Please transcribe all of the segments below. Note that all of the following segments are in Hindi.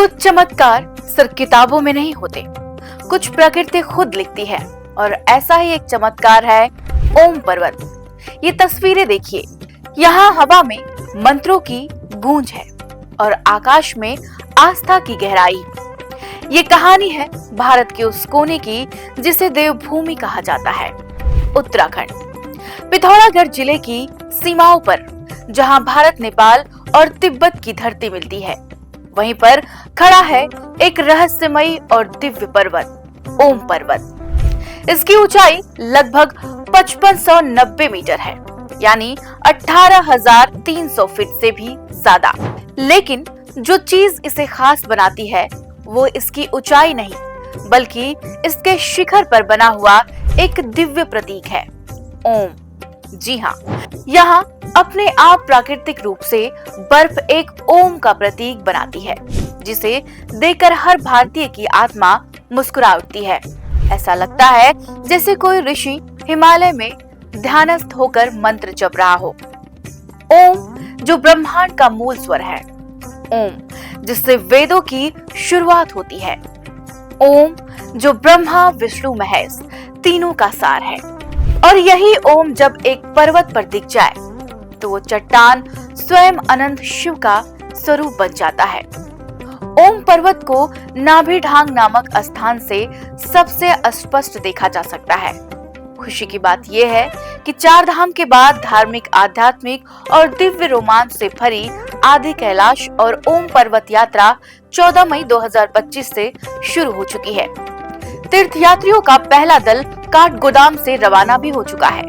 कुछ चमत्कार सिर्फ किताबों में नहीं होते, कुछ प्रकृति खुद लिखती है और ऐसा ही एक चमत्कार है ओम पर्वत। ये तस्वीरें देखिए, यहाँ हवा में मंत्रों की गूंज है और आकाश में आस्था की गहराई। ये कहानी है भारत के उस कोने की जिसे देवभूमि कहा जाता है, उत्तराखंड। पिथौरागढ़ जिले की सीमाओं पर जहां भारत, नेपाल और तिब्बत की धरती मिलती है, वहीं पर खड़ा है एक रहस्यमयी और दिव्य पर्वत, ओम पर्वत। इसकी ऊंचाई लगभग 5590 मीटर है, यानी 18,300 फीट से भी ज्यादा। लेकिन जो चीज इसे खास बनाती है वो इसकी ऊंचाई नहीं, बल्कि इसके शिखर पर बना हुआ एक दिव्य प्रतीक है, ओम। जी हाँ, यहाँ अपने आप प्राकृतिक रूप से बर्फ एक ओम का प्रतीक बनाती है, जिसे देखकर हर भारतीय की आत्मा मुस्कुरा उठती है। ऐसा लगता है जैसे कोई ऋषि हिमालय में ध्यानस्थ होकर मंत्र जप रहा हो। ओम जो ब्रह्मांड का मूल स्वर है, ओम जिससे वेदों की शुरुआत होती है, ओम जो ब्रह्मा विष्णु महेश तीनों का सार है। और यही ओम जब एक पर्वत पर दिख जाए तो वो चट्टान स्वयं अनंत शिव का स्वरूप बन जाता है। ओम पर्वत को नाभिढांग नामक स्थान से सबसे स्पष्ट देखा जा सकता है। खुशी की बात यह है कि चार धाम के बाद धार्मिक, आध्यात्मिक और दिव्य रोमांच से भरी आदि कैलाश और ओम पर्वत यात्रा 14 मई 2025 से शुरू हो चुकी है। तीर्थयात्रियों का पहला दल काठगोदाम से रवाना भी हो चुका है।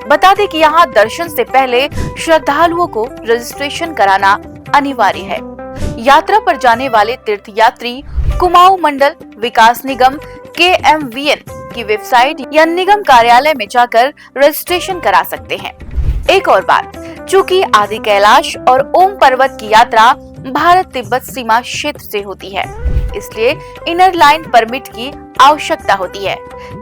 बता दें कि यहाँ दर्शन से पहले श्रद्धालुओं को रजिस्ट्रेशन कराना अनिवार्य है। यात्रा पर जाने वाले तीर्थयात्री कुमाऊं मंडल विकास निगम KMVN की वेबसाइट या निगम कार्यालय में जाकर रजिस्ट्रेशन करा सकते हैं। एक और बात, चूंकि आदि कैलाश और ओम पर्वत की यात्रा भारत तिब्बत सीमा क्षेत्र से होती है, इसलिए इनर लाइन परमिट की आवश्यकता होती है।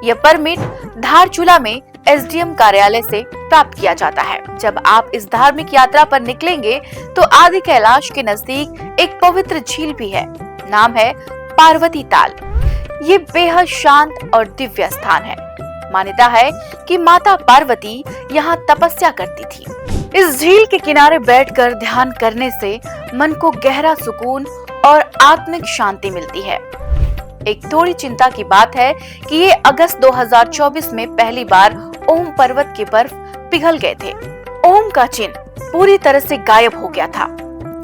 यह परमिट धारचूला में SDM कार्यालय से प्राप्त किया जाता है। जब आप इस धार्मिक यात्रा पर निकलेंगे तो आदि कैलाश के नजदीक एक पवित्र झील भी है, नाम है पार्वती ताल। ये बेहद शांत और दिव्य स्थान है। मान्यता है कि माता पार्वती यहाँ तपस्या करती थी। इस झील के किनारे बैठकर ध्यान करने से मन को गहरा सुकून और आत्मिक शांति मिलती है। एक थोड़ी चिंता की बात है कि ये अगस्त 2024 में पहली बार ओम पर्वत के बर्फ पिघल गए थे। ओम का चिन्ह पूरी तरह से गायब हो गया था।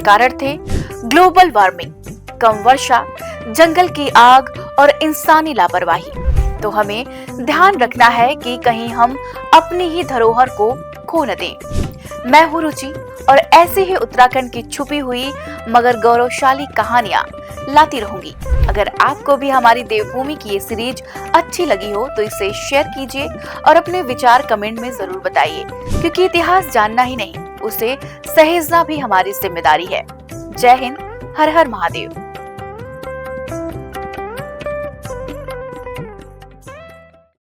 कारण थे ग्लोबल वार्मिंग, कम वर्षा, जंगल की आग और इंसानी लापरवाही। तो हमें ध्यान रखना है कि कहीं हम अपनी ही धरोहर को खो न दें। मैं हूँ रुचि और ऐसे ही उत्तराखंड की छुपी हुई मगर गौरवशाली कहानियाँ लाती रहूंगी। अगर आपको भी हमारी देवभूमि की ये सीरीज अच्छी लगी हो तो इसे शेयर कीजिए और अपने विचार कमेंट में जरूर बताइए, क्योंकि इतिहास जानना ही नहीं, उसे सहेजना भी हमारी जिम्मेदारी है। जय हिंद, हर हर महादेव।